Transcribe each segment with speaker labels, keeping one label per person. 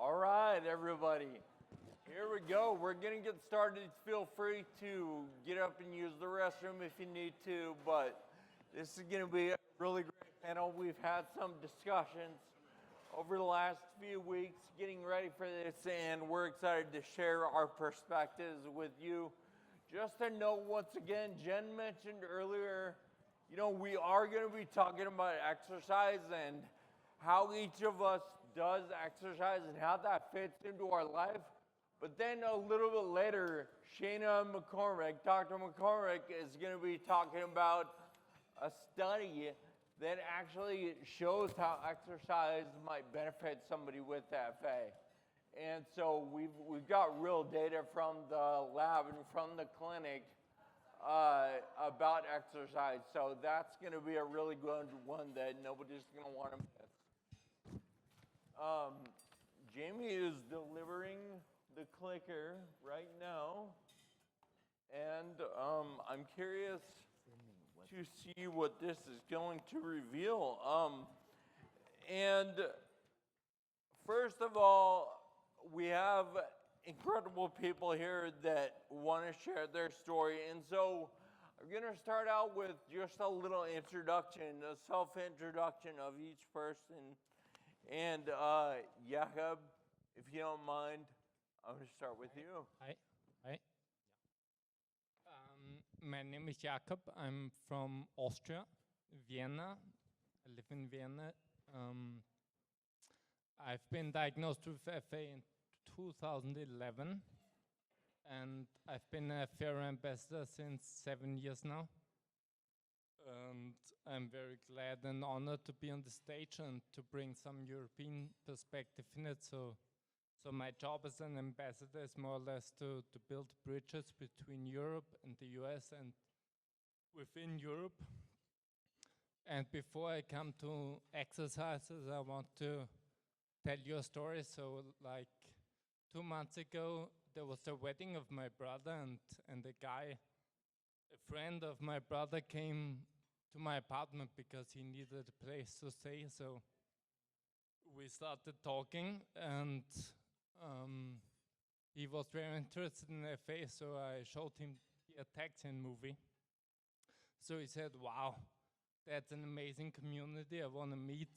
Speaker 1: All right, everybody. Here we go. We're going to get started. Feel free to get up and use the restroom if you need to, but this is going to be a really great panel. We've had some discussions over the last few weeks getting ready for this, and we're excited to share our perspectives with you. Just a note, once again, Jen mentioned earlier, we are going to be talking about exercise and how each of us does exercise and how that fits into our life. But then a little bit later, Shana McCormick, Dr. McCormick, is going to be talking about a study that actually shows how exercise might benefit somebody with FA. And so we've got real data from the lab and from the clinic about exercise. So that's going to be a really good one that nobody's going to want to miss. Jamie is delivering the clicker right now, and I'm curious to see what this is going to reveal. And first of all, we have incredible people here that want to share their story, and so I'm going to start out with just a little introduction, a self-introduction of each person. And Jakob, if you don't mind, I'm going to start with you.
Speaker 2: Hi. My name is Jakob. I'm from Austria, Vienna. I live in Vienna. I've been diagnosed with FA in 2011, and I've been a FARA ambassador since 7 years now. And I'm very glad and honored to be on the stage and to bring some European perspective in it. So my job as an ambassador is more or less to build bridges between Europe and the US and within Europe. And before I come to exercises, I want to tell you a story. So like 2 months ago, there was a wedding of my brother, and a friend of my brother came to my apartment because he needed a place to stay. So we started talking, and he was very interested in FA, so I showed him the Ataxia movie. So he said, wow, that's an amazing community. I want to meet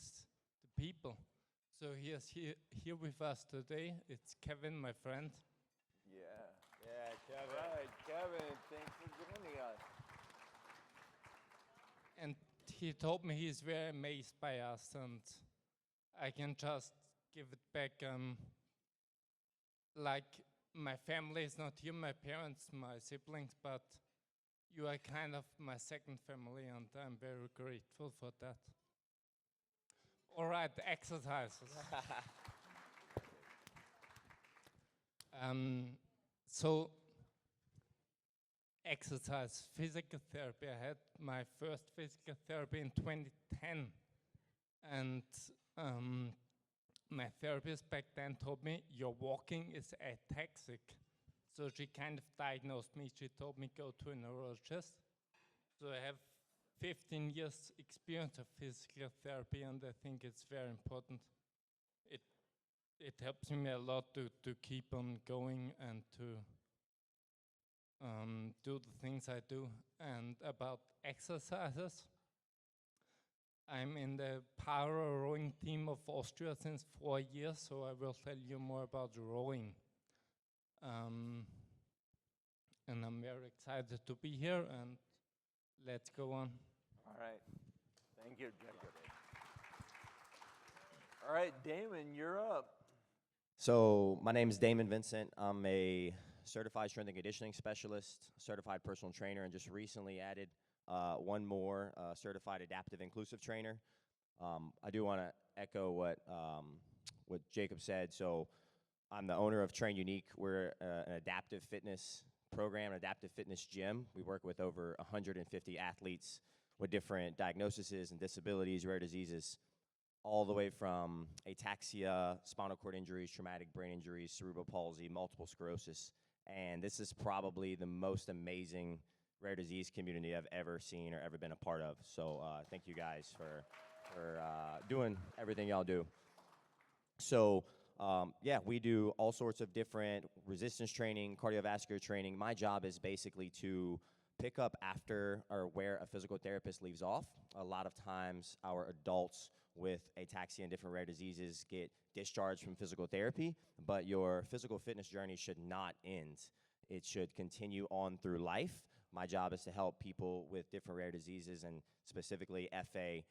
Speaker 2: the people. So he is here with us today. It's Kevin, my friend.
Speaker 1: Yeah, Kevin. Right, Kevin, thanks for joining us.
Speaker 2: And he told me he's very amazed by us, and I can just give it back. Like, my family is not here, my parents, my siblings, but you are kind of my second family, and I'm very grateful for that. All right, exercises. So, exercise, physical therapy. I had my first physical therapy in 2010, and my therapist back then told me, your walking is ataxic. So she kind of diagnosed me. She told me go to a neurologist. So I have 15 years experience of physical therapy, and I think it's very important. It helps me a lot to keep on going and to do the things I do. And about exercises, I'm in the para rowing team of Austria since 4 years, so I will tell you more about rowing. And I'm very excited to be here, and let's go on.
Speaker 1: All right. Thank you, Jakob. All right, Damon, you're up.
Speaker 3: So my name is Damon Vincent. I'm a certified strength and conditioning specialist, certified personal trainer, and just recently added one more certified adaptive inclusive trainer. I do want to echo what Jakob said. So I'm the owner of Train Unique. We're an adaptive fitness program, an adaptive fitness gym. We work with over 150 athletes with different diagnoses and disabilities, rare diseases, all the way from ataxia, spinal cord injuries, traumatic brain injuries, cerebral palsy, multiple sclerosis. And this is probably the most amazing rare disease community I've ever seen or ever been a part of. So thank you guys for doing everything y'all do. So yeah, we do all sorts of different resistance training, cardiovascular training. My job is basically to pick up after or where a physical therapist leaves off. A lot of times our adults with ataxia and different rare diseases get discharged from physical therapy, but your physical fitness journey should not end. It should continue on through life. My job is to help people with different rare diseases and specifically FA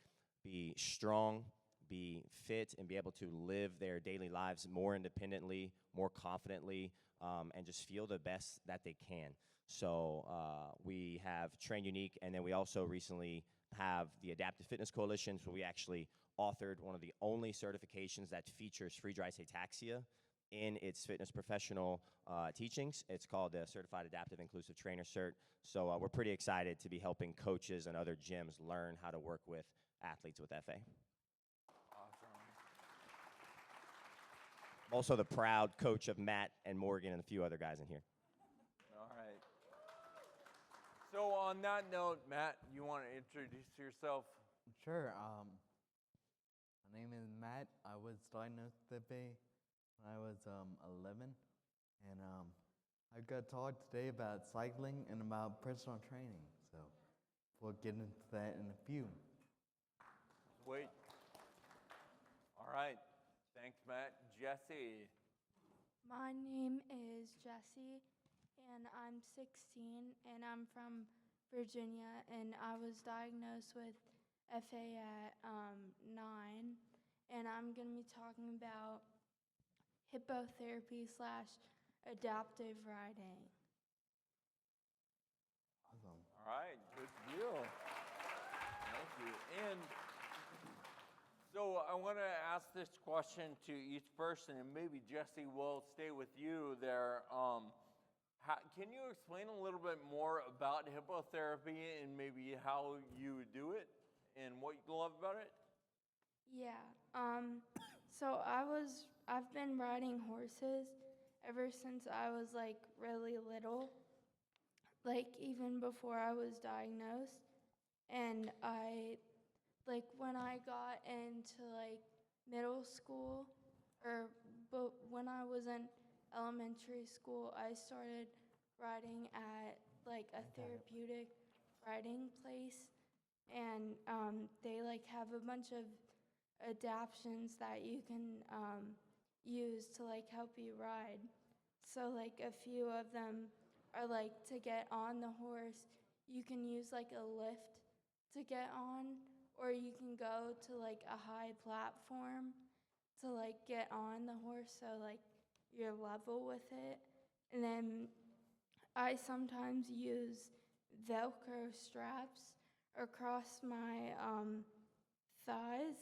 Speaker 3: be strong, be fit, and be able to live their daily lives more independently, more confidently, and just feel the best that they can. So we have Train Unique, and then we also recently have the Adaptive Fitness Coalition, so we actually authored one of the only certifications that features Friedreich Ataxia in its fitness professional teachings. It's called the Certified Adaptive Inclusive Trainer Cert. So we're pretty excited to be helping coaches and other gyms learn how to work with athletes with FA.
Speaker 1: Awesome.
Speaker 3: I'm also the proud coach of Matt and Morgan and a few other guys in here.
Speaker 1: All right. So on that note, Matt, you want to introduce yourself?
Speaker 4: Sure. My name is Matt. I was diagnosed with FA when I was 11, and I got talk today about cycling and about personal training. So we'll get into that in a few.
Speaker 1: Wait. All right. Thanks, Matt. Jessie.
Speaker 5: My name is Jessie, and I'm 16, and I'm from Virginia, and I was diagnosed with FA at 9, and I'm going to be talking about hippotherapy / adaptive riding.
Speaker 4: Awesome.
Speaker 1: All right. Good deal. Thank you. And so I want to ask this question to each person, and maybe Jessie will stay with you there. Can you explain a little bit more about hippotherapy and maybe how you do it and what you love about it?
Speaker 5: Yeah. So I've been riding horses ever since I was like really little, like even before I was diagnosed. And when I got into like middle school, but when I was in elementary school, I started riding at like a therapeutic riding place, and they like have a bunch of adaptions that you can use to like help you ride. So like a few of them are like to get on the horse, you can use like a lift to get on, or you can go to like a high platform to like get on the horse so like you're level with it. And then I sometimes use Velcro straps across my thighs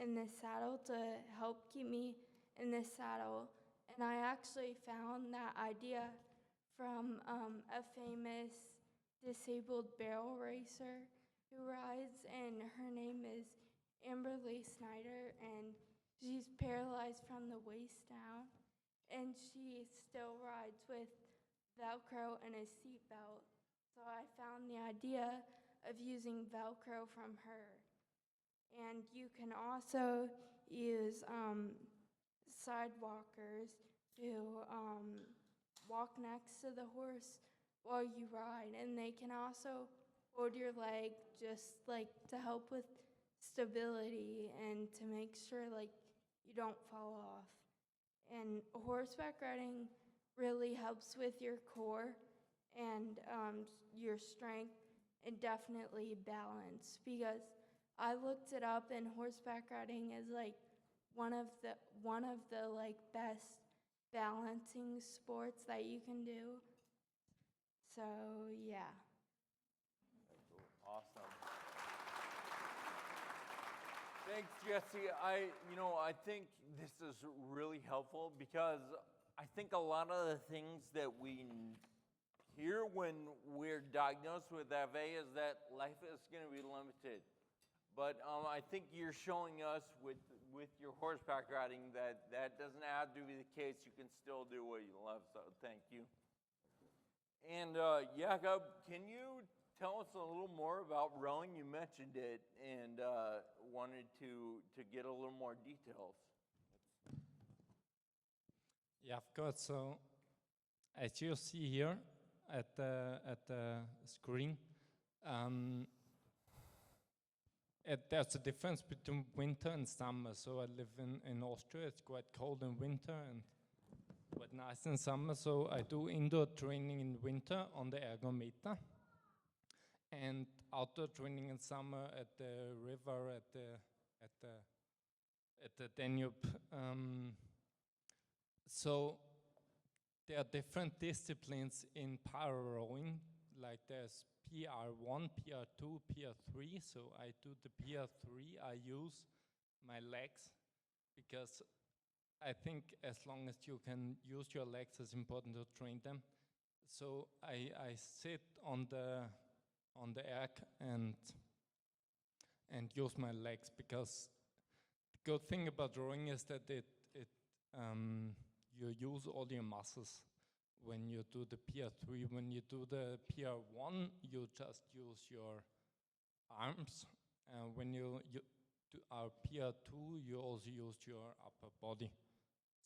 Speaker 5: in the saddle to help keep me in the saddle. And I actually found that idea from a famous disabled barrel racer who rides, and her name is Amberly Snyder, and she's paralyzed from the waist down, and she still rides with Velcro and a seatbelt. So I found the idea of using Velcro from her. And you can also use sidewalkers to walk next to the horse while you ride, and they can also hold your leg just like to help with stability and to make sure like you don't fall off. And horseback riding really helps with your core and your strength and definitely balance, because I looked it up, and horseback riding is like one of the like best balancing sports that you can do. So yeah.
Speaker 1: Awesome. Thanks, Jessie. I think this is really helpful because I think a lot of the things that we hear when we're diagnosed with FA is that life is going to be limited. But I think you're showing us with your horseback riding that doesn't have to be the case. You can still do what you love, so thank you. And Jakob, can you tell us a little more about rowing? You mentioned it and wanted to get a little more details.
Speaker 2: Yeah, of course. So, as you see here at the screen, there's a difference between winter and summer. So I live in Austria. It's quite cold in winter and quite nice in summer. So I do indoor training in winter on the ergometer, and outdoor training in summer at the river, at the Danube. So there are different disciplines in para rowing. Like there's PR1, PR2, PR3. So I do the PR3. I use my legs because I think as long as you can use your legs, it's important to train them. So I sit on the erg and use my legs, because the good thing about rowing is that you use all your muscles when you do the PR3. When you do the PR1, you just use your arms. When you do our PR2, you also use your upper body.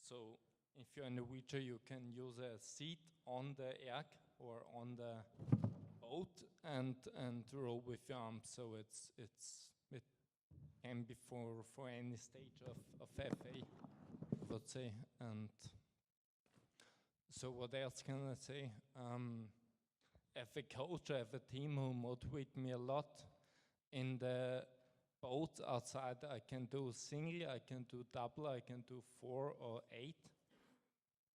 Speaker 2: So if you're in a wheelchair, you can use a seat on the erg or on the boat and row with your arms. So it can be for any stage of FA, I would say. And so what else can I say? As a coach, I have a team who motivate me a lot. In the boat outside, I can do single, I can do double, I can do 4 or 8.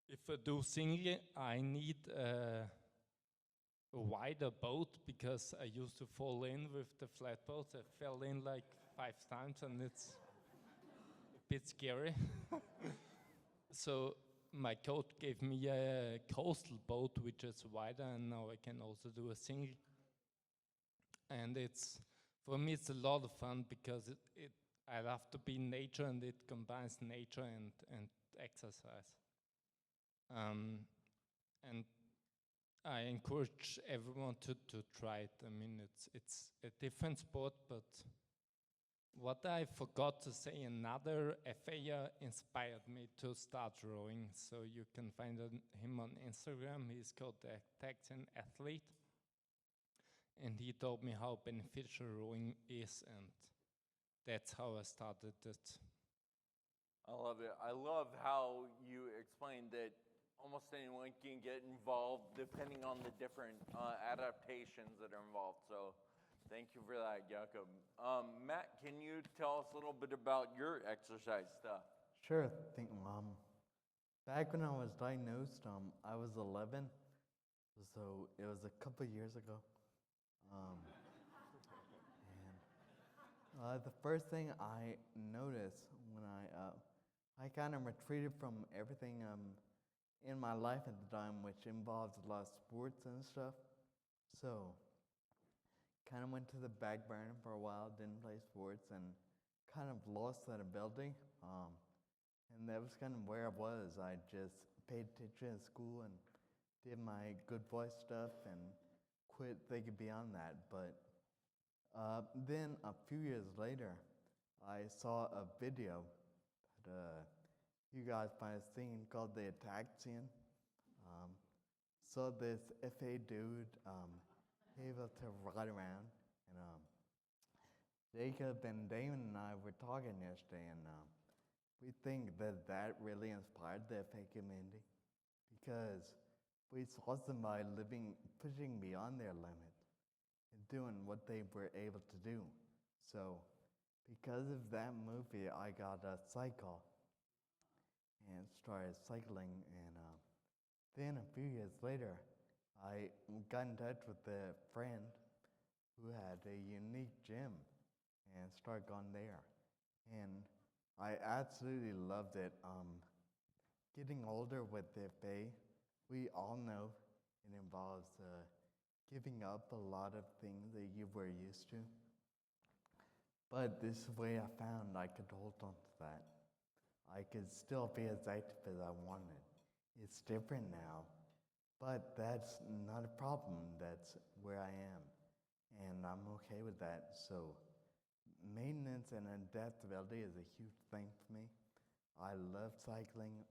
Speaker 2: If I do single, I need a wider boat, because I used to fall in with the flat boats. I fell in like 5 times, and it's a bit scary. So my coach gave me a coastal boat, which is wider, and now I can also do a single. And for me, it's a lot of fun, because I love to be in nature, and it combines nature and exercise. And I encourage everyone to try it. I mean, it's a different sport, but what I forgot to say, another FAR inspired me to start rowing. So you can find him on Instagram. He's called the Ataxian Athlete. And he told me how beneficial rowing is, and that's how I started it.
Speaker 1: I love it. I love how you explained that almost anyone can get involved depending on the different adaptations that are involved. So thank you for that, Jakob. Matt, can you tell us a little bit about your exercise stuff?
Speaker 4: Sure thing. Back when I was diagnosed, I was 11, so it was a couple years ago. And the first thing I noticed when I kind of retreated from everything in my life at the time, which involves a lot of sports and stuff. So kind of went to the back burner for a while, didn't play sports, and kind of lost that ability. And that was kind of where I was. I just paid attention in school and did my good boy stuff and quit thinking beyond that. But then a few years later, I saw a video that you guys might have seen called the Ataxia. Saw this FA dude able to ride around, and Jakob and Damon and I were talking yesterday, and we think that really inspired the FA community, because we saw somebody pushing beyond their limits and doing what they were able to do. So because of that movie, I got a cycle and started cycling, and then a few years later, I got in touch with a friend who had a unique gym and started going there. And I absolutely loved it. Getting older with the FA, we all know it involves giving up a lot of things that you were used to. But this way I found I could hold on to that. I could still be as active as I wanted. It's different now, but that's not a problem. That's where I am, and I'm okay with that. So maintenance and adaptability is a huge thing for me. I love cycling.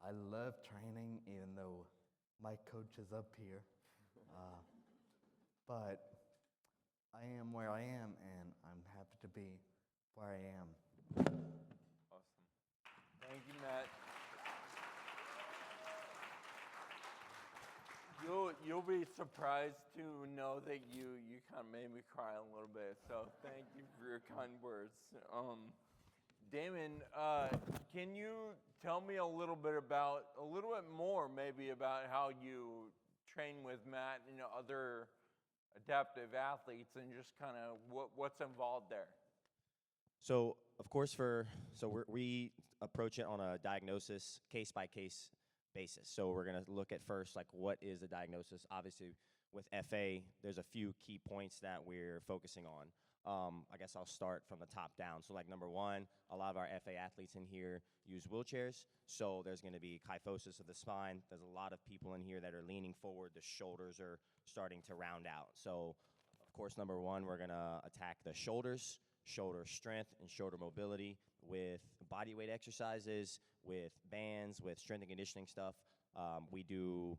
Speaker 4: I love training, even though my coach is up here. But I am where I am, and I'm happy to be where I am.
Speaker 1: Awesome. Thank you, Matt. You'll be surprised to know that you kind of made me cry a little bit. So thank you for your kind words. Damon, can you tell me a little bit more maybe about how you train with Matt and other adaptive athletes, and just kind of what's involved there?
Speaker 3: So, of course, we approach it on a diagnosis case-by-case basis. So we're going to look at first, like, what is the diagnosis? Obviously, with FA, there's a few key points that we're focusing on. I guess I'll start from the top down. So, like, number one, a lot of our FA athletes in here use wheelchairs. So there's going to be kyphosis of the spine. There's a lot of people in here that are leaning forward. The shoulders are starting to round out. So, of course, number one, we're going to attack the shoulders, shoulder strength and shoulder mobility with body weight exercises, with bands, with strength and conditioning stuff. We do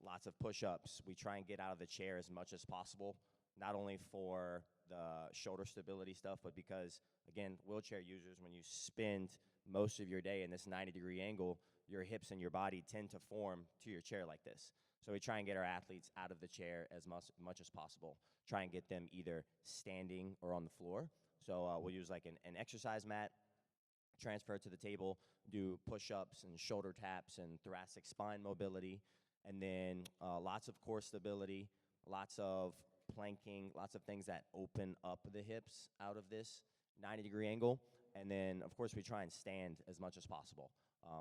Speaker 3: lots of push-ups. We try and get out of the chair as much as possible, not only for the shoulder stability stuff, but because, again, wheelchair users, when you spend most of your day in this 90-degree angle, your hips and your body tend to form to your chair like this. So we try and get our athletes out of the chair as much as possible. Try and get them either standing or on the floor. So we'll use like an exercise mat, transfer it to the table, do push-ups and shoulder taps and thoracic spine mobility, and then lots of core stability, lots of planking, lots of things that open up the hips out of this 90-degree angle. And then, of course, we try and stand as much as possible.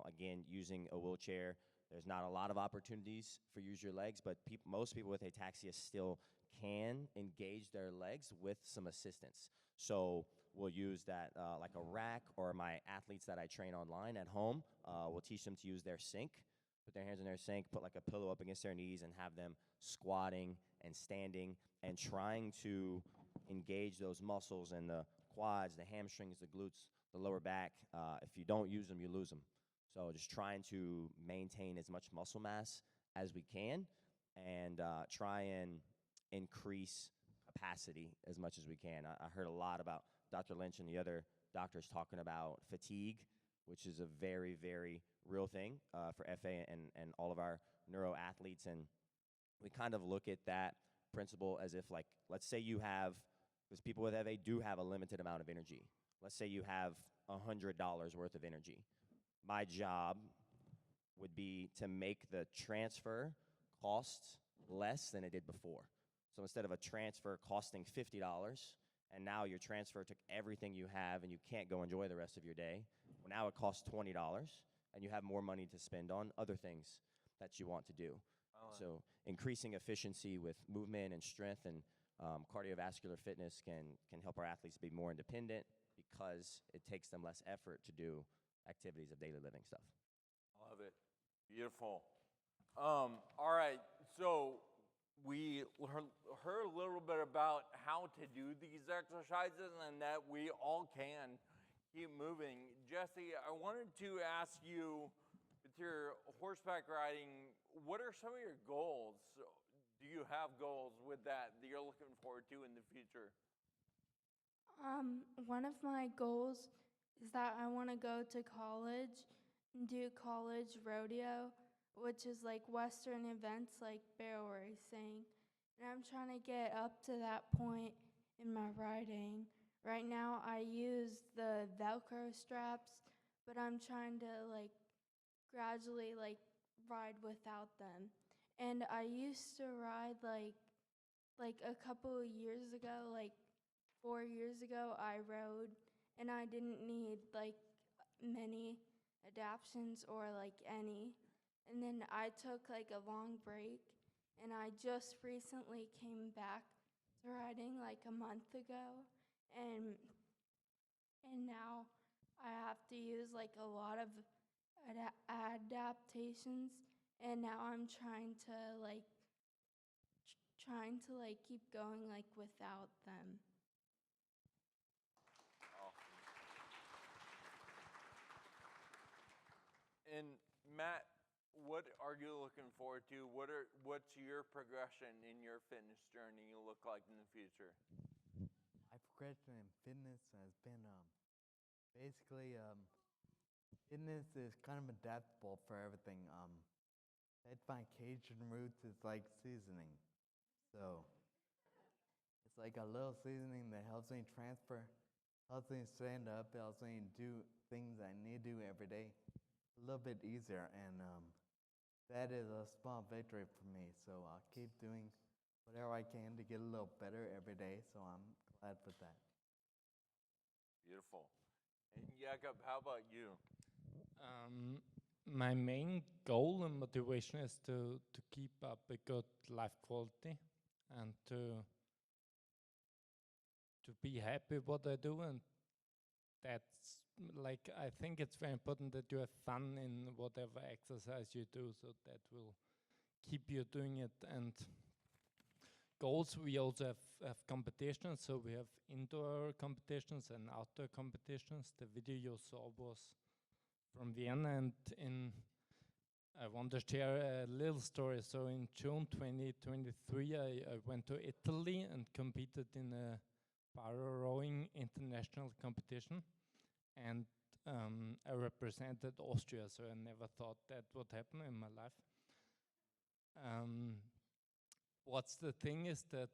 Speaker 3: Again, using a wheelchair, there's not a lot of opportunities for use your legs, but most people with ataxia still can engage their legs with some assistance. So we'll use that like a rack, or my athletes that I train online at home, we'll teach them to use their sink, put their hands in their sink, put like a pillow up against their knees, and have them squatting and standing and trying to engage those muscles and the quads, the hamstrings, the glutes, the lower back. If you don't use them, you lose them. So just trying to maintain as much muscle mass as we can, and try and increase capacity as much as we can. I heard a lot about Dr. Lynch and the other doctors talking about fatigue, which is a very, very real thing for FA and all of our neuro athletes. And we kind of look at that principle as if, like, let's say you have, because people with FA do have a limited amount of energy. Let's say you have $100 worth of energy. My job would be to make the transfer cost less than it did before. So instead of a transfer costing $50, and now your transfer took everything you have and you can't go enjoy the rest of your day, well, now it costs $20, and you have more money to spend on other things that you want to do. So increasing efficiency with movement and strength and cardiovascular fitness can help our athletes be more independent, because it takes them less effort to do activities of daily living stuff.
Speaker 1: Love it. Beautiful. All right, so we heard a little bit about how to do these exercises, and that we all can keep moving. Jessie, I wanted to ask you, with your horseback riding, what are some of your goals? Do you have goals with that you're looking forward to in the future?
Speaker 5: One of my goals is that I want to go to college and do college rodeo, which is like Western events like barrel racing. And I'm trying to get up to that point in my riding. Right now I use the Velcro straps, but I'm trying to like gradually like ride without them. And I used to ride like a couple of years ago, like 4 years ago, I rode, and I didn't need like many adaptions or like any. And then I took like a long break, and I just recently came back to riding like a month ago, and now I have to use like a lot of adaptations, and now I'm trying to keep going like without them.
Speaker 1: And Matt, what are you looking forward to? What's your progression in your fitness journey look like in the future?
Speaker 4: My progression in fitness has been basically fitness is kind of adaptable for everything. That's my Cajun roots is like seasoning. So it's like a little seasoning that helps me transfer, helps me stand up, helps me do things I need to do every day a little bit easier. And that is a small victory for me. So I'll keep doing whatever I can to get a little better every day. So I'm glad for that.
Speaker 1: Beautiful. And Jakob, how about you?
Speaker 2: My main goal and motivation is to keep up a good life quality and to be happy with what I do, and that's like, I think it's very important that you have fun in whatever exercise you do, so that will keep you doing it. And goals, we also have competitions, so we have indoor competitions and outdoor competitions. The video you saw was from Vienna, and I want to share a little story. So in June 2023, I went to Italy and competed in a FARA rowing international competition, and I represented Austria, so I never thought that would happen in my life. What's the thing is that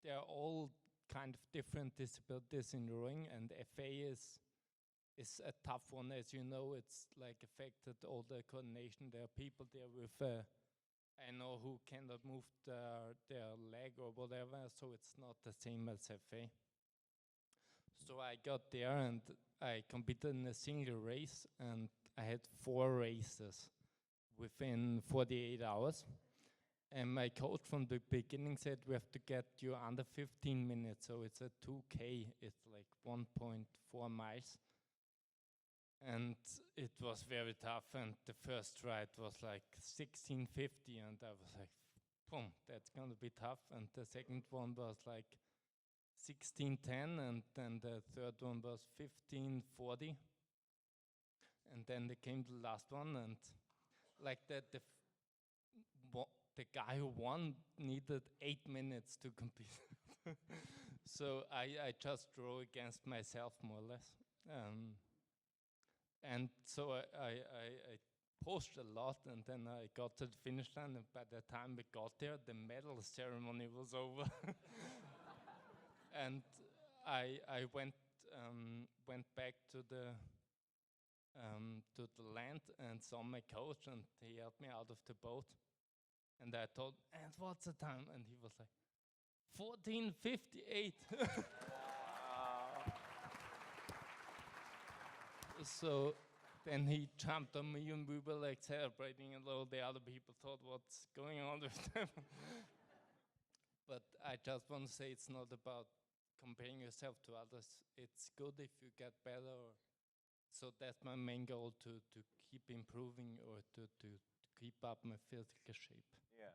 Speaker 2: they're all kind of different disabilities in rowing, and FA is a tough one. As you know, it's like affected all the coordination. There are people there with, I know, who cannot move their leg or whatever, so it's not the same as FA. So I got there and I competed in a single race, and I had 4 races within 48 hours. And my coach from the beginning said we have to get you under 15 minutes, so it's a 2K, it's like 1.4 miles. And it was very tough, and the first ride was like 16:50, and I was like, boom, that's gonna be tough. And the second one was like 16:10, and then the third one was 15:40. And then they came the last one, and like that, the guy who won needed 8 minutes to compete. So I just drew against myself, more or less. And so I pushed a lot, and then I got to the finish line, and by the time we got there, the medal ceremony was over. And I went back to the land and saw my coach, and he helped me out of the boat. And I told, and what's the time? And he was like, 14:58. So then he jumped on me, and we were like celebrating, and all the other people thought, what's going on with them? But I just want to say, it's not about comparing yourself to others. It's good if you get better. So that's my main goal, to keep improving, or to keep up my physical shape.
Speaker 1: Yeah,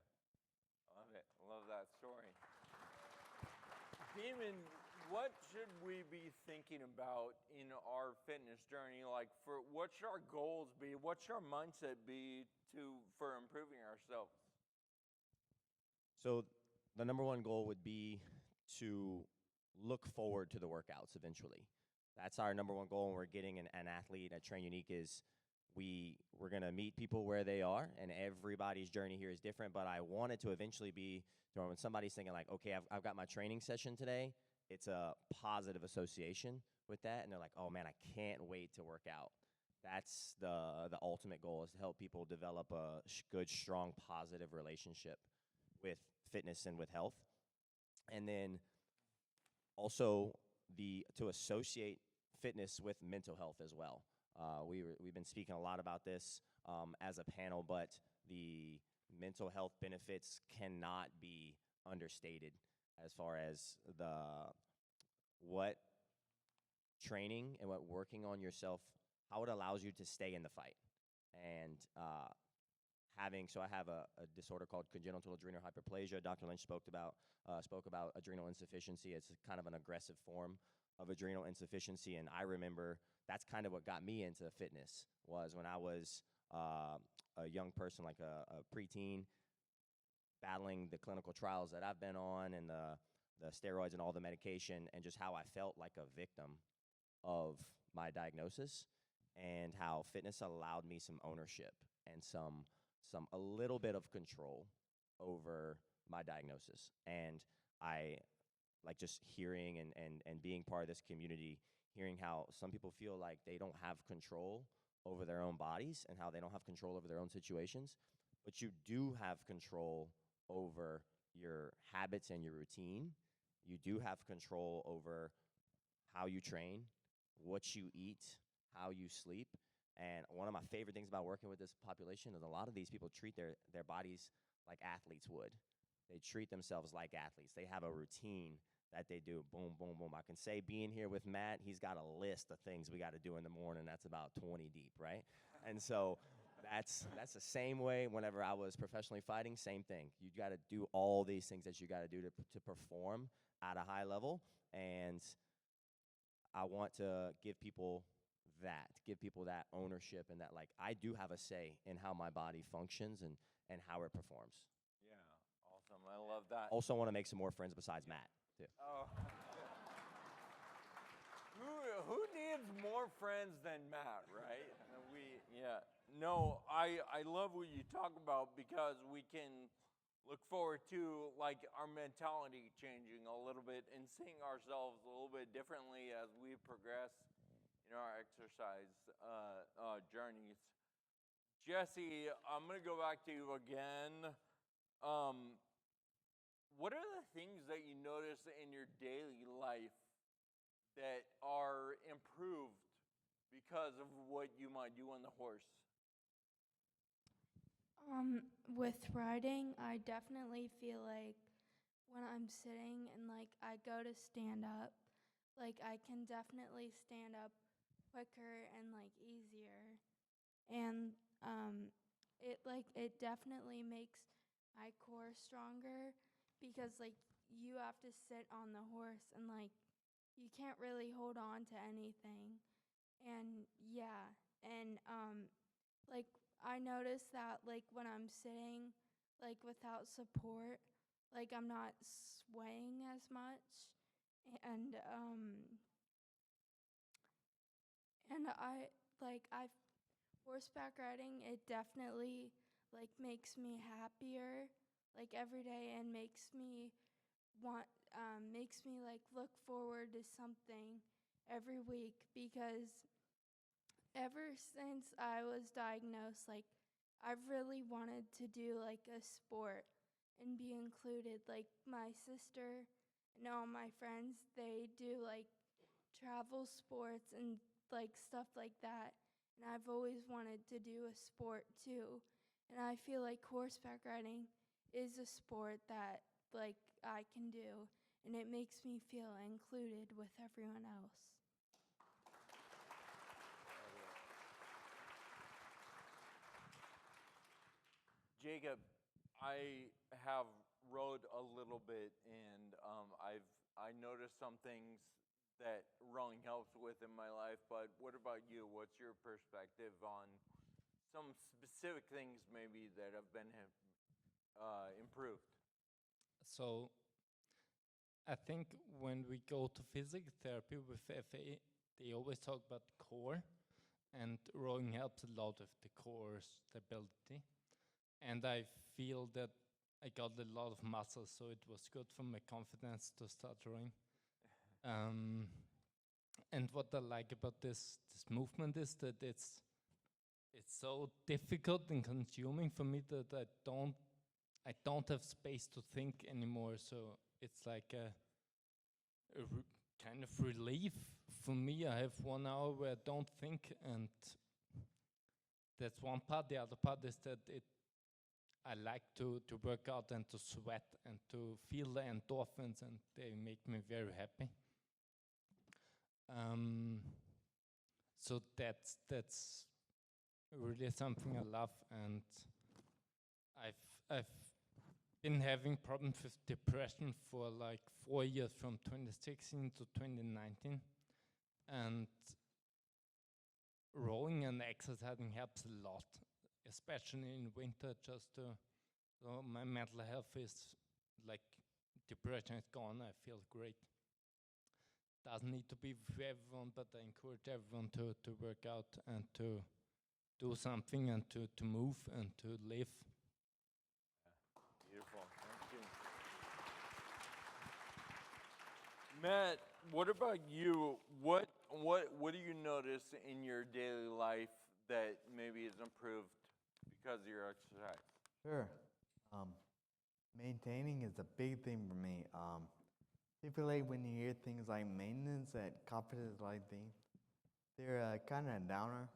Speaker 1: love it. Love that story. Damon, what should we be thinking about in our fitness journey? Like, what should our goals be? What should our mindset be for improving ourselves?
Speaker 3: So the number one goal would be to look forward to the workouts eventually. That's our number one goal when we're getting an athlete at Train Unique, is we're going to meet people where they are, and everybody's journey here is different, but I want it to eventually be when somebody's thinking like, okay, I've got my training session today, it's a positive association with that, and they're like, oh man, I can't wait to work out. That's the ultimate goal, is to help people develop a good, strong, positive relationship with fitness and with health. And then also to associate fitness with mental health as well. We've been speaking a lot about this as a panel, but the mental health benefits cannot be understated as far as what training and what working on yourself, how it allows you to stay in the fight. And so I have a disorder called congenital adrenal hyperplasia. Dr. Lynch spoke about adrenal insufficiency. It's kind of an aggressive form of adrenal insufficiency, and I remember that's kind of what got me into fitness, was when I was a young person, like a preteen, battling the clinical trials that I've been on and the steroids and all the medication, and just how I felt like a victim of my diagnosis, and how fitness allowed me some ownership and a little bit of control over my diagnosis. And I like just hearing and being part of this community, hearing how some people feel like they don't have control over their own bodies and how they don't have control over their own situations, but you do have control over your habits and your routine. You do have control over how you train, what you eat, how you sleep. And one of my favorite things about working with this population is a lot of these people treat their bodies like athletes would. They treat themselves like athletes. They have a routine that they do. Boom, boom, boom. I can say being here with Matt, he's got a list of things we got to do in the morning. That's about 20 deep, right? And so that's the same way whenever I was professionally fighting, same thing. You got to do all these things that you got to do to perform at a high level. And I want to give people that ownership, and that, like, I do have a say in how my body functions and how it performs.
Speaker 1: Yeah, awesome. I love that.
Speaker 3: Also want to make some more friends besides Matt, too.
Speaker 1: Oh. Who needs more friends than Matt, right? No, I love what you talk about, because we can look forward to, like, our mentality changing a little bit and seeing ourselves a little bit differently as we progress in our exercise journeys. Jessie, I'm going to go back to you again. What are the things that you notice in your daily life that are improved because of what you might do on the horse?
Speaker 5: With riding, I definitely feel like when I'm sitting and like I go to stand up, like I can definitely stand up quicker and like easier. And it definitely makes my core stronger, because like you have to sit on the horse and like you can't really hold on to anything. And yeah, and like I notice that like when I'm sitting like without support, like I'm not swaying as much. And I horseback riding, it definitely like makes me happier like every day, and makes me like look forward to something every week, because ever since I was diagnosed, like I've really wanted to do like a sport and be included. Like my sister and all my friends, they do like travel sports and like stuff like that. And I've always wanted to do a sport too. And I feel like horseback riding is a sport that like I can do, and it makes me feel included with everyone else.
Speaker 1: Jakob, I have rode a little bit, and I noticed some things that rowing helps with in my life. But what about you? What's your perspective on some specific things maybe that have been improved?
Speaker 2: So I think when we go to physical therapy with FA, they always talk about core, and rowing helps a lot with the core stability. And I feel that I got a lot of muscle, so it was good for my confidence to start rowing. And what I like about this movement is that it's so difficult and consuming for me that I don't have space to think anymore. So it's like a kind of relief for me. I have 1 hour where I don't think, and that's one part. The other part is that I like to work out and to sweat and to feel the endorphins, and they make me very happy. So that's really something I love, and I've been having problems with depression for like 4 years, from 2016 to 2019, and rowing and exercising helps a lot. especially in winter, just to, so my mental health is like, depression is gone, I feel great. Doesn't need to be for everyone, but I encourage everyone to work out and to do something and to move and to live.
Speaker 1: Beautiful. Thank you. Matt, what about you? What do you notice in your daily life that maybe is improved because of your exercise?
Speaker 4: Sure. Maintaining is a big thing for me. Typically, when you hear things like maintenance at conferences like these, they're kind of a downer.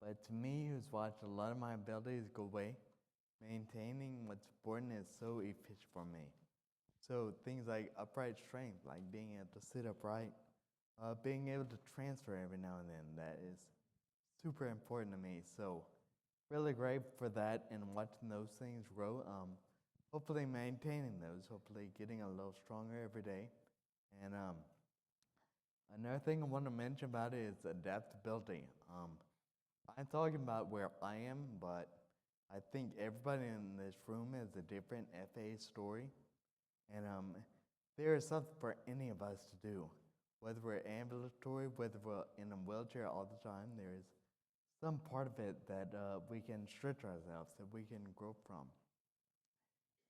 Speaker 4: But to me, who's watched a lot of my abilities go away, maintaining what's important is so efficient for me. So things like upright strength, like being able to sit upright, being able to transfer every now and then, that is super important to me. So really great for that and watching those things grow. Hopefully maintaining those, hopefully getting a little stronger every day. And another thing I want to mention about it is adaptability. I'm talking about where I am, but I think everybody in this room has a different FA story. And there is something for any of us to do. Whether we're ambulatory, whether we're in a wheelchair all the time, there is some part of it that we can stretch ourselves, that we can grow from.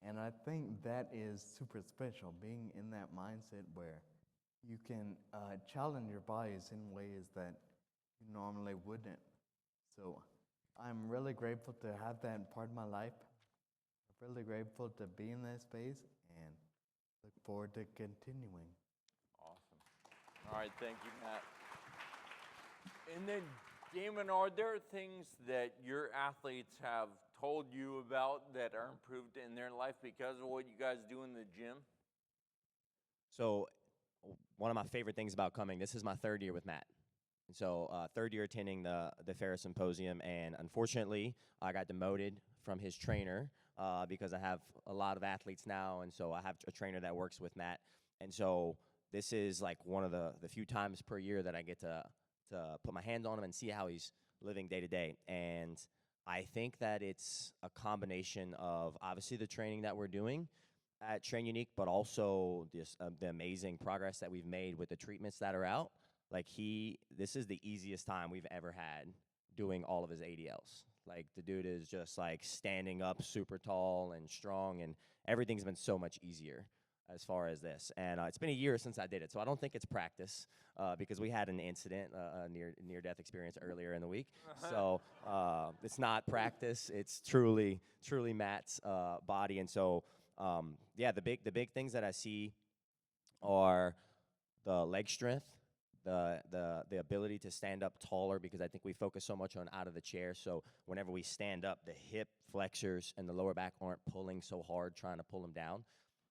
Speaker 4: And I think that is super special, being in that mindset where you can challenge your bodies in ways that you normally wouldn't. So I'm really grateful to have that part of my life. I'm really grateful to be in that space and look forward to continuing.
Speaker 1: Awesome. All right, thank you, Matt. And then, Damon, are there things that your athletes have told you about that are improved in their life because of what you guys do in the gym?
Speaker 3: So one of my favorite things about coming, this is my third year with Matt. And so third year attending the FARA Symposium, and unfortunately, I got demoted from his trainer because I have a lot of athletes now, and so I have a trainer that works with Matt. And so this is like one of the few times per year that I get to put my hands on him and see how he's living day to day. And I think that it's a combination of obviously the training that we're doing at Train Unique, but also this, the amazing progress that we've made with the treatments that are out. Like this is the easiest time we've ever had doing all of his ADLs. Like the dude is just like standing up super tall and strong, and everything's been so much easier as far as this. And it's been a year since I did it, so I don't think it's practice because we had an incident, a near-death experience earlier in the week. So it's not practice; it's truly Matt's body. And so yeah, the big things that I see are the leg strength, the ability to stand up taller, because I think we focus so much on out of the chair. So whenever we stand up, the hip flexors and the lower back aren't pulling so hard trying to pull them down.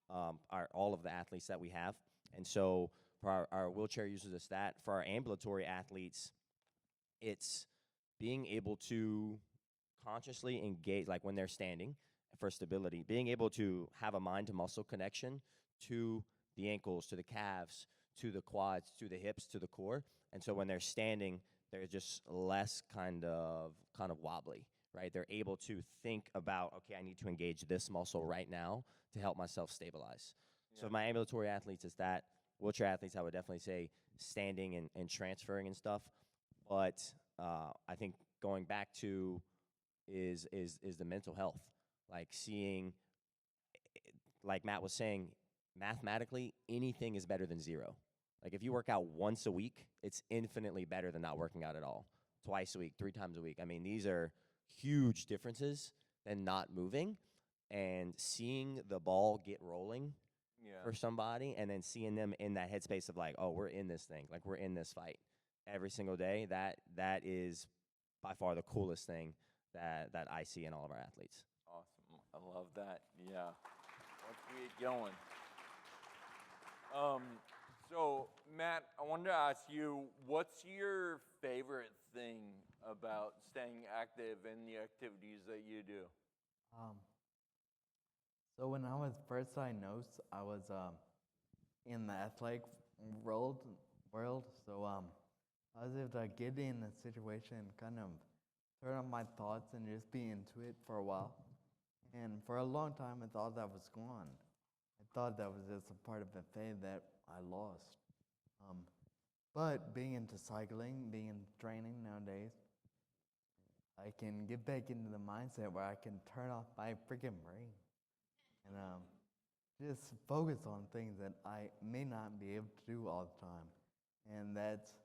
Speaker 3: All of the athletes that we have. And so for our wheelchair users, it's that. For our ambulatory athletes, it's being able to consciously engage, like when they're standing for stability, being able to have a mind-to-muscle connection to the ankles, to the calves, to the quads, to the hips, to the core. And so when they're standing, they're just less kind of wobbly, right? They're able to think about, okay, I need to engage this muscle right now to help myself stabilize. Yeah. So my ambulatory athletes is that. Wheelchair athletes, I would definitely say standing and transferring and stuff. But I think going back to is the mental health. Like seeing, like Matt was saying, mathematically, anything is better than zero. Like if you work out once a week, it's infinitely better than not working out at all. Twice a week, 3 times a week. I mean, these are huge differences than not moving. And seeing the ball get rolling for somebody, and then seeing them in that headspace of like, oh, we're in this thing, like we're in this fight every single day, that is by far the coolest thing that I see in all of our athletes.
Speaker 1: Awesome. I love that. Yeah. Let's get going. So, Matt, I wanted to ask you, what's your favorite thing about staying active in the activities that you do?
Speaker 4: So when I was first diagnosed, I was in the athletic world. So I was able to get in a situation and kind of turn on my thoughts and just be into it for a while. And for a long time, I thought that was gone. I thought that was just a part of FA that I lost. But being into cycling, being into training nowadays, I can get back into the mindset where I can turn off my freaking brain and just focus on things that I may not be able to do all the time. And that's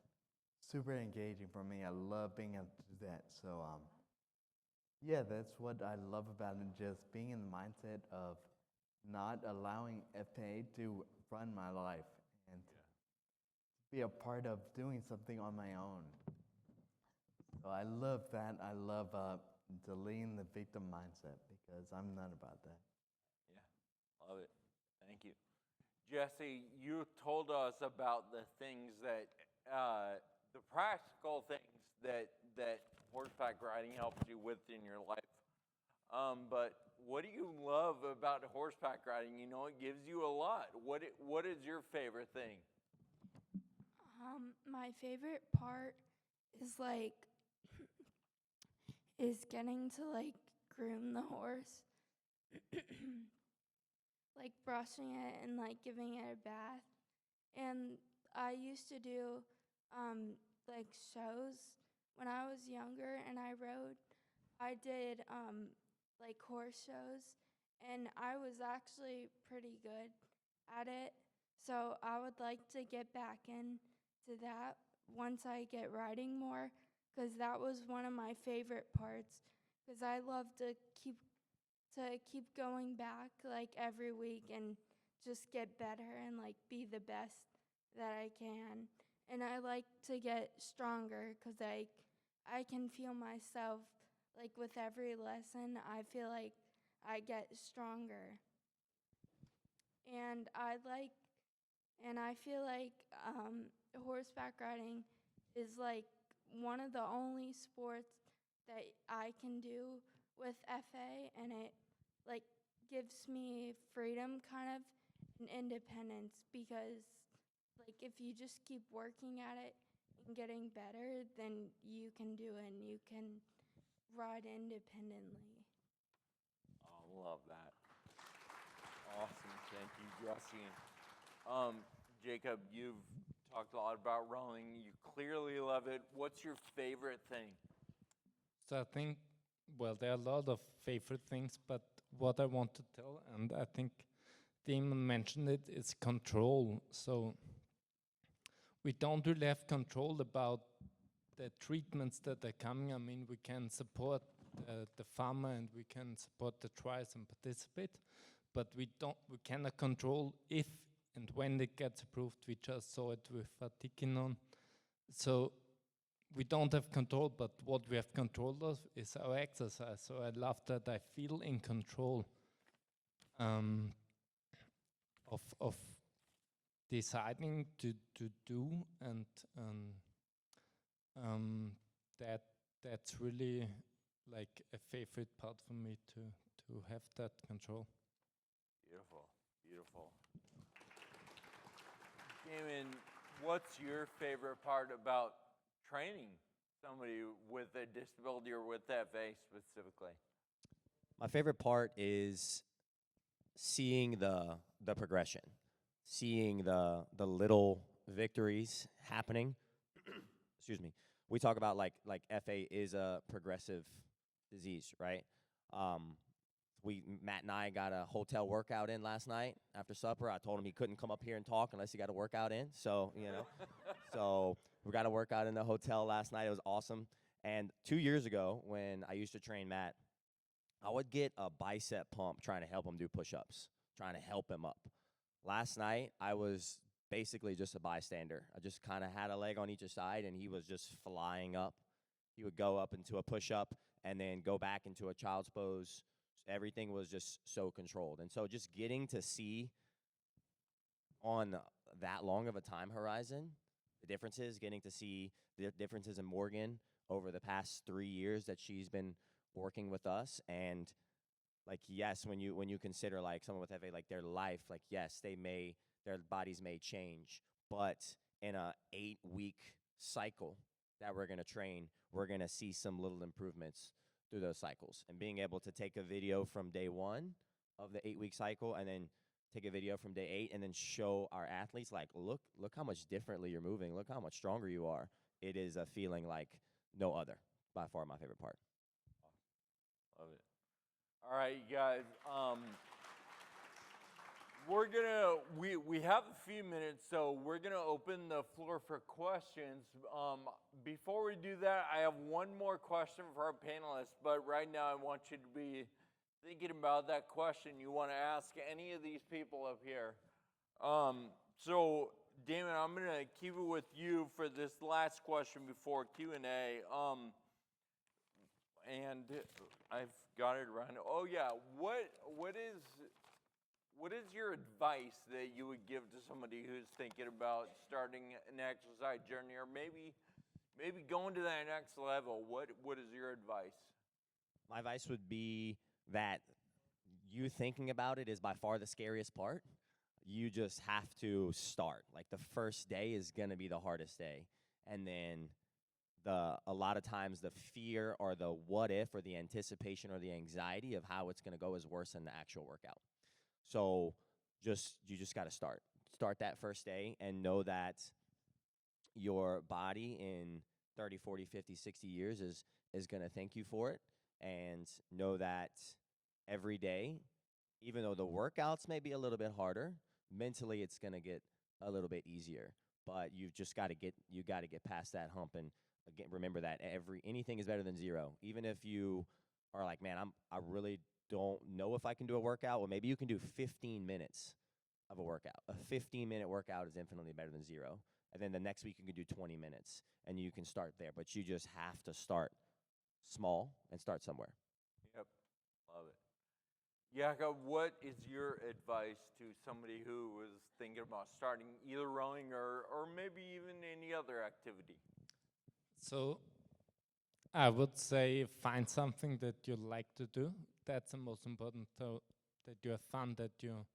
Speaker 4: super engaging for me. I love being able to do that. So, yeah, that's what I love about it, just being in the mindset of not allowing FA to run my life and be a part of doing something on my own. So I love that. I love deleting the victim mindset because I'm not about that.
Speaker 1: Yeah, love it. Thank you. Jesse, you told us about the things that, the practical things that horseback riding helps you with in your life. But what do you love about horseback riding? You know, it gives you a lot. What is your favorite thing?
Speaker 5: My favorite part is getting to groom the horse, like brushing it and giving it a bath. And I used to do shows when I was younger and I rode. I did horse shows and I was actually pretty good at it. So I would like to get back into that once I get riding more, because that was one of my favorite parts, because I love to keep going back every week and just get better and be the best that I can. And I like to get stronger because I can feel myself with every lesson. I feel like I get stronger. And I feel like horseback riding is one of the only sports that I can do with FA, and it gives me freedom kind of and independence, because if you just keep working at it and getting better, then you can do it and you can ride independently.
Speaker 1: Oh, love that. Awesome. Thank you, Jesse. Jakob, you've talked a lot about rowing. You clearly love it. What's your favorite thing?
Speaker 2: So I think, well, there are a lot of favorite things, but what I want to tell, and I think Damon mentioned it, is control. So we don't really have control about the treatments that are coming. I mean, we can support the farmer and we can support the trials and participate, but we cannot control if and when it gets approved. We just saw it with Vaticanon. So we don't have control, but what we have control of is our exercise. So I love that I feel in control of deciding to do, and that's really a favorite part for me to have that control.
Speaker 1: Beautiful, beautiful. Damon, what's your favorite part about training somebody with a disability or with FA specifically?
Speaker 3: My favorite part is seeing the progression, seeing the little victories happening. Excuse me. We talk about like FA is a progressive disease, right? Matt and I got a hotel workout in last night after supper. I told him he couldn't come up here and talk unless he got a workout in. So, so we got a workout in the hotel last night. It was awesome. And 2 years ago, when I used to train Matt, I would get a bicep pump trying to help him do push-ups, trying to help him up. Last night, I was basically just a bystander. I just kind of had a leg on each side, and he was just flying up. He would go up into a push-up and then go back into a child's pose. Everything was just so controlled. And so just getting to see on that long of a time horizon, the differences, getting to see the differences in Morgan over the past 3 years that she's been working with us. And yes, when you consider someone with FA, their life, yes, their bodies may change, but in a 8-week cycle, that we're going to train, we're going to see some little improvements through those cycles. And being able to take a video from day 1 of the 8-week cycle and then take a video from day 8 and then show our athletes, like, look how much differently you're moving. Look how much stronger you are. It is a feeling like no other. By far my favorite part.
Speaker 1: Love it. All right, you guys. We're gonna we have a few minutes, so we're gonna open the floor for questions. Before we do that, I have one more question for our panelists, but right now I want you to be thinking about that question you want to ask any of these people up here. So Damon, I'm gonna keep it with you for this last question before Q&A. And I've got it right. Oh yeah, what is your advice that you would give to somebody who's thinking about starting an exercise journey, or maybe going to that next level? What is your advice?
Speaker 3: My advice would be that you thinking about it is by far the scariest part. You just have to start. Like, the first day is going to be the hardest day. And then a lot of times the fear or the what if or the anticipation or the anxiety of how it's going to go is worse than the actual workout. So you just got to start. Start that first day and know that your body in 30, 40, 50, 60 years is going to thank you for it. And know that every day, even though the workouts may be a little bit harder, mentally it's going to get a little bit easier. But you've just got to get past that hump. And again, remember that anything is better than zero. Even if you are like, man, I really don't know if I can do a workout. Well, maybe you can do 15 minutes of a workout. A 15-minute workout is infinitely better than zero. And then the next week you can do 20 minutes, and you can start there. But you just have to start small and start somewhere.
Speaker 1: Yep, love it. Jakob, what is your advice to somebody who was thinking about starting either rowing or maybe even any other activity?
Speaker 2: So I would say find something that you like to do. That's the most important, so that you have fun, that you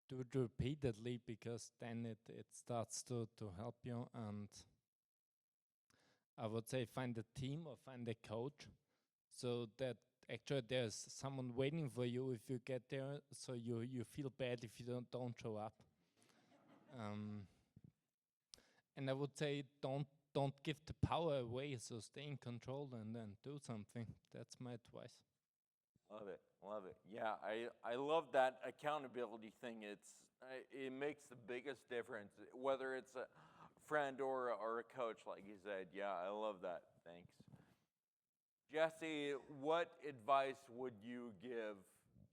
Speaker 2: do it repeatedly, because then it starts to help you. And I would say find a team or find a coach, so that actually there's someone waiting for you if you get there, so you feel bad if you don't show up. And I would say don't give the power away, so stay in control and then do something. That's my advice.
Speaker 1: Love it. Yeah, I love that accountability thing. It makes the biggest difference, whether it's a friend or a coach, like you said. Yeah, I love that. Thanks. Jessie, what advice would you give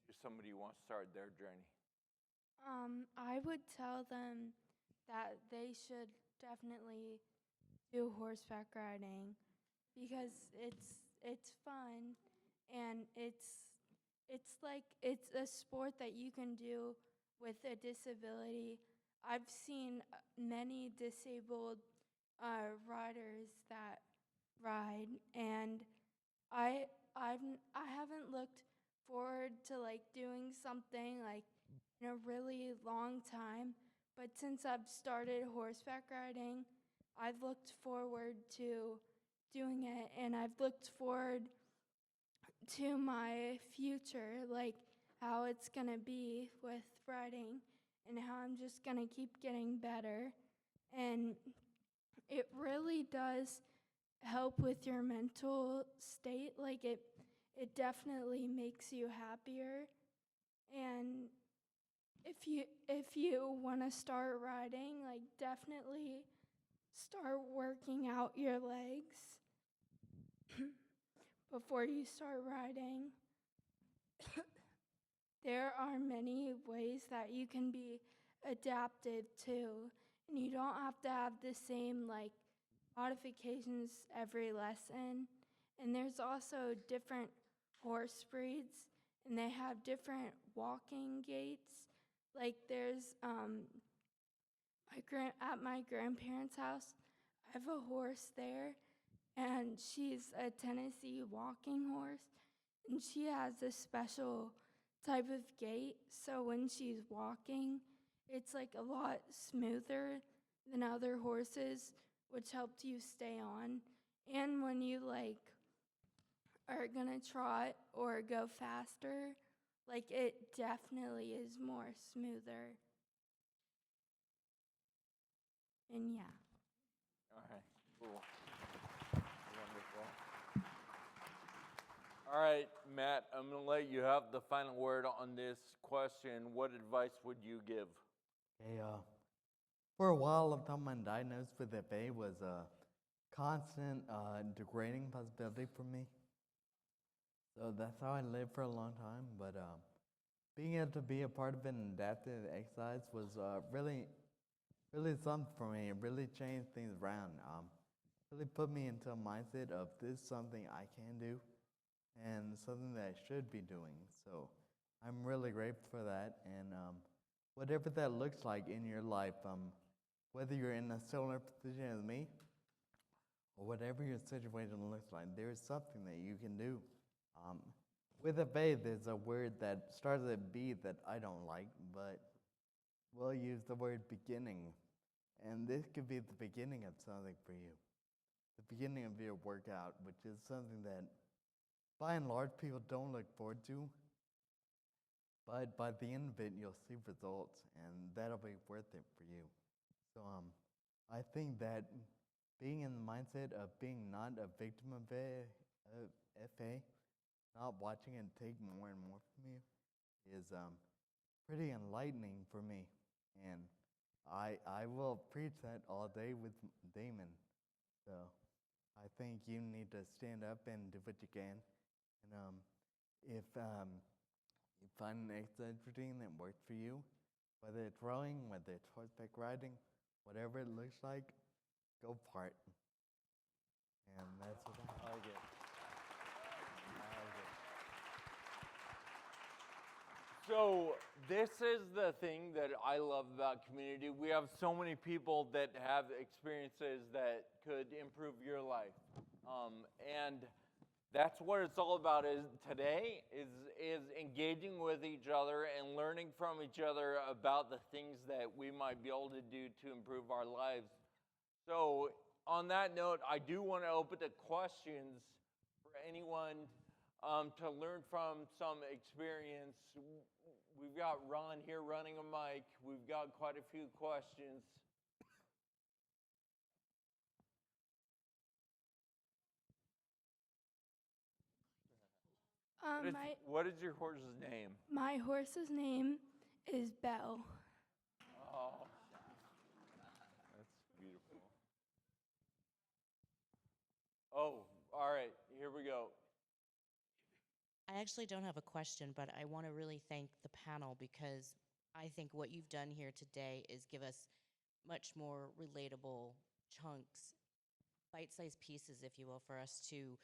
Speaker 1: to somebody who wants to start their journey?
Speaker 5: I would tell them that they should definitely do horseback riding, because it's fun, and it's like it's a sport that you can do with a disability. I've seen many disabled riders that ride, and I haven't looked forward to like doing something like in a really long time, but since I've started horseback riding, I've looked forward to doing it, and I've looked forward to my future, like how it's gonna be with riding and how I'm just gonna keep getting better. And it really does help with your mental state. Like it definitely makes you happier. And if you want to start riding, like definitely start working out your legs before you start riding. There are many ways that you can be adapted to, and you don't have to have the same like modifications every lesson. And there's also different horse breeds, and they have different walking gaits. Like there's at my grandparents' house, I have a horse there, and she's a Tennessee walking horse, and she has a special type of gait. So when she's walking, it's like a lot smoother than other horses, which helped you stay on. And when you like are gonna trot or go faster, like it definitely is more smoother. And yeah.
Speaker 1: All right, cool. Wonderful. All right, Matt, I'm going to let you have the final word on this question. What advice would you give?
Speaker 4: Okay, for a while, the time I'm diagnosed with FA was a constant degrading possibility for me. So that's how I lived for a long time. But being able to be a part of an adaptive exercise was really something for me. It really changed things around. Really put me into a mindset of this is something I can do and something that I should be doing. So I'm really grateful for that. And whatever that looks like in your life, whether you're in a similar position as me or whatever your situation looks like, there's something that you can do. With a FA, there's a word that starts with B that I don't like, but we'll use the word beginning. And this could be the beginning of something for you. The beginning of your workout, which is something that by and large people don't look forward to. But by the end of it, you'll see results, and that'll be worth it for you. So I think that being in the mindset of being not a victim of FA, not watching it take more and more from you, is pretty enlightening for me. And I will preach that all day with Damon. So I think you need to stand up and do what you can. And if you find an exercise routine that works for you, whether it's rowing, whether it's horseback riding, whatever it looks like, go for it. And that's what I like it.
Speaker 1: So this is the thing that I love about community. We have so many people that have experiences that could improve your life. And that's what it's all about is today is engaging with each other and learning from each other about the things that we might be able to do to improve our lives. So on that note, I do want to open to questions for anyone to learn from some experience. We've got Ron here running a mic. We've got quite a few questions. What is your horse's name?
Speaker 5: My horse's name is Belle.
Speaker 1: Oh, that's beautiful. Oh, all right, here we go.
Speaker 6: I actually don't have a question, but I want to really thank the panel because I think what you've done here today is give us much more relatable chunks, bite-sized pieces, if you will, for us to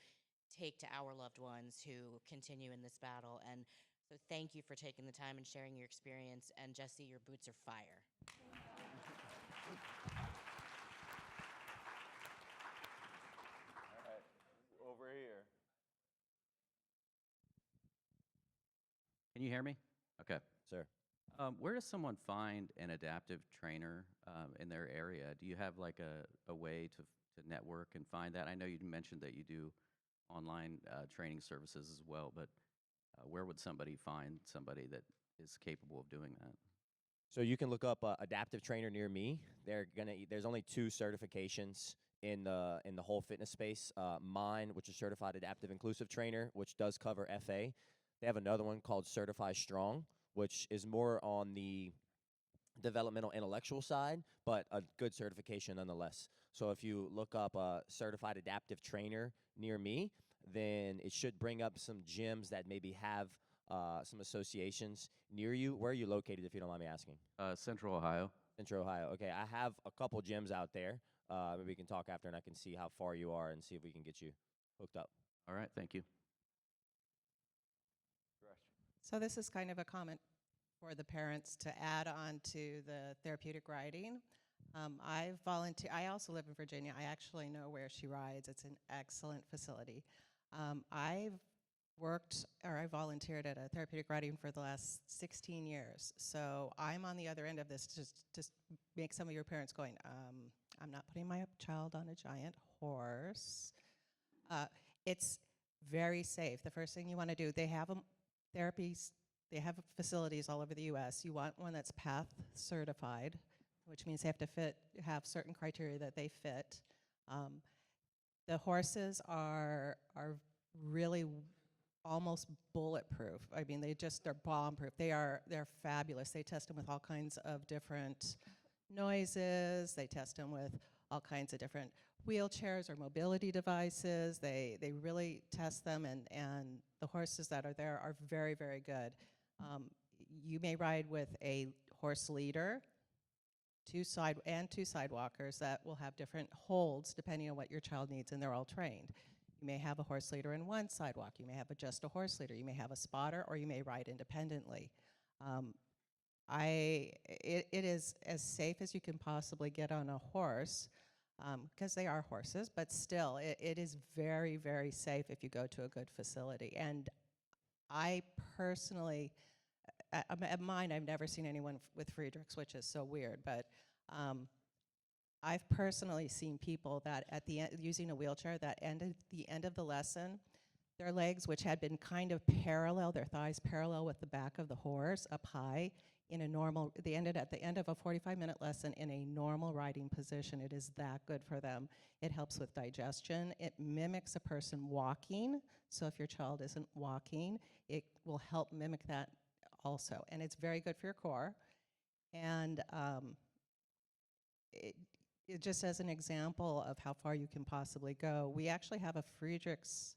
Speaker 6: take to our loved ones who continue in this battle. And so thank you for taking the time and sharing your experience. And Jessie, your boots are fire.
Speaker 1: All right, over here.
Speaker 7: Can you hear me? Okay.
Speaker 3: Sir.
Speaker 7: Where does someone find an adaptive trainer in their area? Do you have like a way to network and find that? I know you mentioned that you do online training services as well, but where would somebody find somebody that is capable of doing that?
Speaker 3: So you can look up adaptive trainer near me. There's only 2 certifications in the whole fitness space. Mine, which is certified adaptive inclusive trainer, which does cover FA. They have another one called Certified Strong, which is more on the developmental intellectual side, but a good certification nonetheless. So if you look up a certified adaptive trainer near me, then it should bring up some gyms that maybe have some associations near you. Where are you located, if you don't mind me asking?
Speaker 7: Central Ohio.
Speaker 3: Central Ohio. Okay, I have a couple gyms out there. Maybe we can talk after, and I can see how far you are and see if we can get you hooked up.
Speaker 7: All right, thank you.
Speaker 8: So this is kind of a comment for the parents to add on to the therapeutic riding. I also live in Virginia. I actually know where she rides. It's an excellent facility. I volunteered at a therapeutic riding for the last 16 years. So I'm on the other end of this to make some of your parents going, I'm not putting my child on a giant horse. It's very safe. The first thing you want to do, they have therapies, they have facilities all over the U.S. You want one that's PATH certified, which means they have to have certain criteria that they fit. The horses are really almost bulletproof. I mean, they're bomb-proof. They're fabulous. They test them with all kinds of different noises. They test them with all kinds of different wheelchairs or mobility devices. They really test them, and the horses that are there are very, very good. You may ride with a horse leader, two sidewalkers that will have different holds depending on what your child needs, and they're all trained. You may have a horse leader and one sidewalk. You may have just a horse leader. You may have a spotter, or you may ride independently. It is as safe as you can possibly get on a horse, because they are horses, but still, it is very, very safe if you go to a good facility. And I personally, at mine, I've never seen anyone with Friedreich's, which is so weird, but I've personally seen people that at the end, using a wheelchair, that at the end of the lesson, their legs, which had been kind of parallel, their thighs parallel with the back of the horse up high, they ended at the end of a 45-minute lesson in a normal riding position. It is that good for them. It helps with digestion. It mimics a person walking. So if your child isn't walking, it will help mimic that also. And it's very good for your core. And it just as an example of how far you can possibly go, we actually have a Friedrich's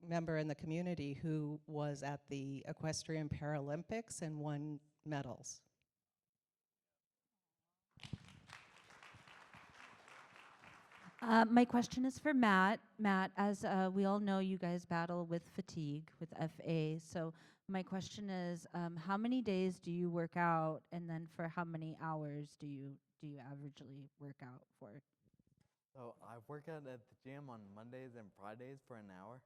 Speaker 8: member in the community who was at the Equestrian Paralympics and won medals.
Speaker 9: My question is for Matt. Matt, as we all know, you guys battle with fatigue, with FA. So my question is, how many days do you work out, and then for how many hours do you averagely work out for?
Speaker 4: So I work out at the gym on Mondays and Fridays for an hour.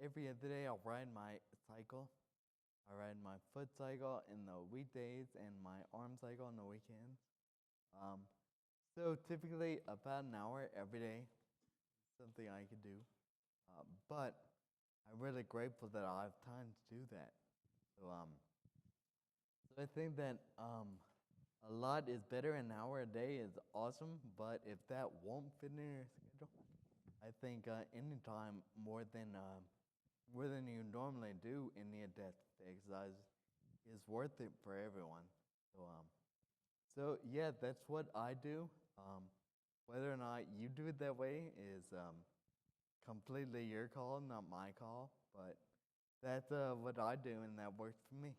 Speaker 4: Every other day I'll ride my cycle. I ride my foot cycle in the weekdays and my arm cycle on the weekends. So typically about an hour every day is something I could do. But I'm really grateful that I have time to do that. So I think that a lot is better. An hour a day is awesome, but if that won't fit in your schedule, I think any time more than you normally do in the adaptive exercise is worth it for everyone. So yeah, that's what I do. Whether or not you do it that way is completely your call, not my call. But that's what I do, and that works for me.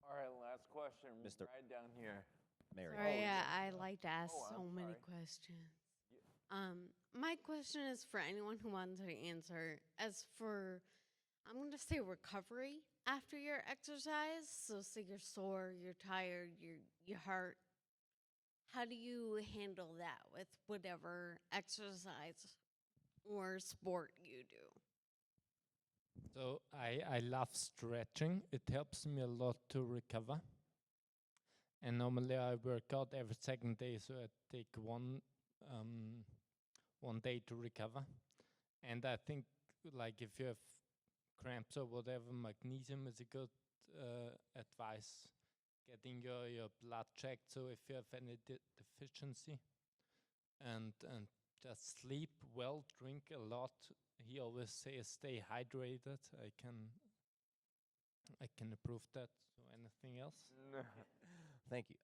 Speaker 1: All right, last question.
Speaker 3: Mr.
Speaker 1: Right down here.
Speaker 3: Mary.
Speaker 10: Sorry,
Speaker 1: yeah.
Speaker 10: I like to ask
Speaker 1: Oh,
Speaker 10: so
Speaker 1: I'm
Speaker 10: many
Speaker 1: sorry.
Speaker 10: questions. My question is for anyone who wants to answer. As for, I'm going to say recovery after your exercise. So say you're sore, you're tired, you hurt. How do you handle that with whatever exercise or sport you do?
Speaker 2: So I love stretching. It helps me a lot to recover. And normally I work out every second day, so I take one day to recover. And I think, like, if you have cramps or whatever, magnesium is a good advice. Getting your blood checked, so if you have any deficiency, and just sleep well, drink a lot. He always says stay hydrated. I can approve that. So anything else?
Speaker 3: Thank you.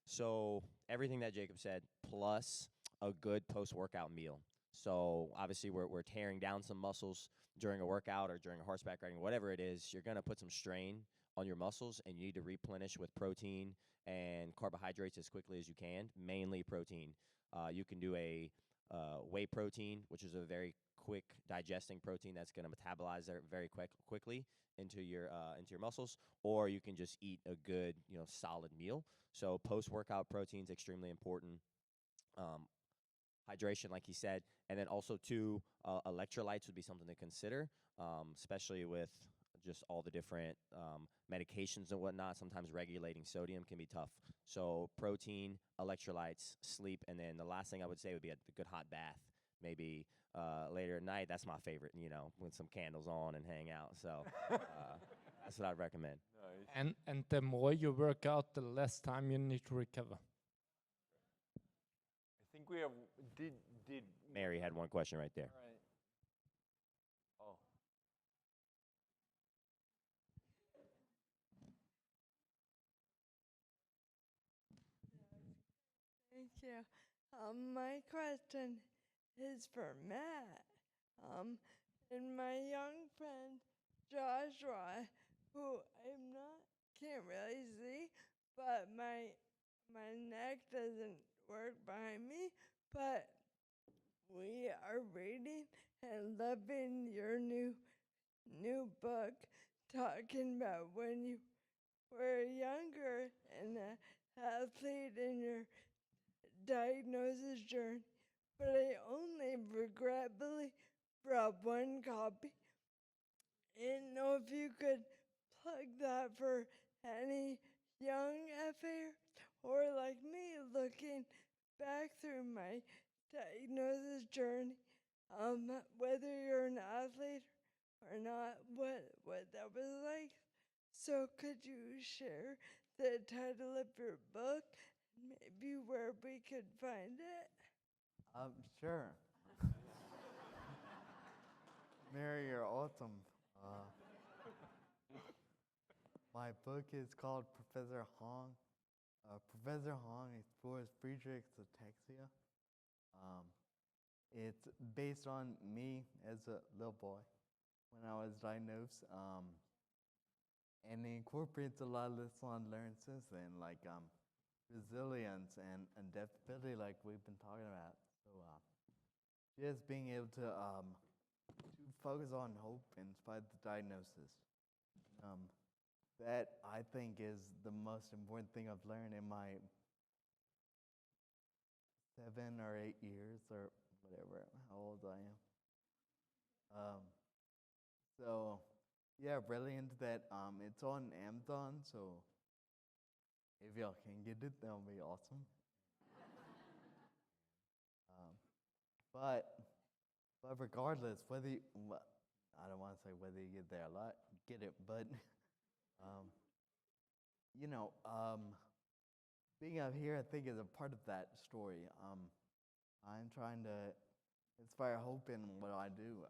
Speaker 3: So everything that Jakob said, plus a good post-workout meal. So obviously we're tearing down some muscles during a workout or during a horseback riding, whatever it is. You're going to put some strain on your muscles, and you need to replenish with protein and carbohydrates as quickly as you can, mainly protein. You can do a whey protein, which is a very quick digesting protein that's going to metabolize very quickly into your muscles, or you can just eat a good, solid meal. So post-workout protein is extremely important. Hydration, like he said, and then also too, electrolytes would be something to consider, especially with just all the different medications and whatnot. Sometimes regulating sodium can be tough. So protein, electrolytes, sleep, and then the last thing I would say would be a good hot bath. Maybe later at night. That's my favorite, with some candles on and hang out. So that's what I'd recommend.
Speaker 1: Nice.
Speaker 2: And the more you work out, the less time you need to recover.
Speaker 1: I think we have, did,
Speaker 3: Mary had one question right there.
Speaker 1: all right. Oh.
Speaker 11: Thank you. My question is for Matt. And my young friend Joshua, who can't really see, but my neck doesn't work behind me, but we are reading and loving your new book, talking about when you were younger and an athlete in your diagnosis journey, but I only regretfully brought one copy. Didn't know if you could plug that for any young FA or like me looking back through my diagnosis journey, whether you're an athlete or not, what that was like. So could you share the title of your book, maybe where we could find it?
Speaker 4: Sure. Mary, you're awesome. My book is called Professor Hong. Professor Hong explores Friedreich's ataxia. It's based on me as a little boy when I was diagnosed, and it incorporates a lot of lessons learned since then, like resilience and adaptability, like we've been talking about. So just being able to focus on hope in spite of the diagnosis. That I think is the most important thing I've learned in my 7 or 8 years or whatever, how old I am. So yeah, really into that. It's on Amazon, so if y'all can get it, that'll be awesome. But regardless, whether you, I don't want to say whether you get there a lot, get it, but being out here, I think, is a part of that story. I'm trying to inspire hope in what I do.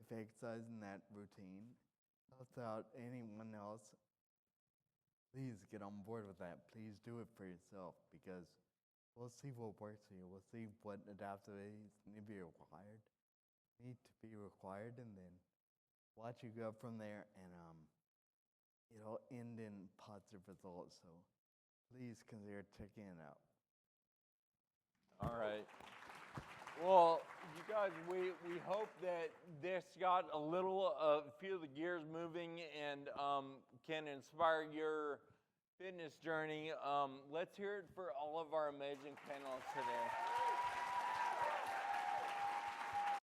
Speaker 4: If exercising that routine helps out anyone else, please get on board with that. Please do it for yourself, because we'll see what works for you. We'll see what adaptabilities need to be required, and then watch you go from there, and it'll end in positive results. So please consider checking it out.
Speaker 1: All right. Well, you guys, we hope that this got a few of the gears moving and can inspire your fitness journey. Let's hear it for all of our amazing panelists today.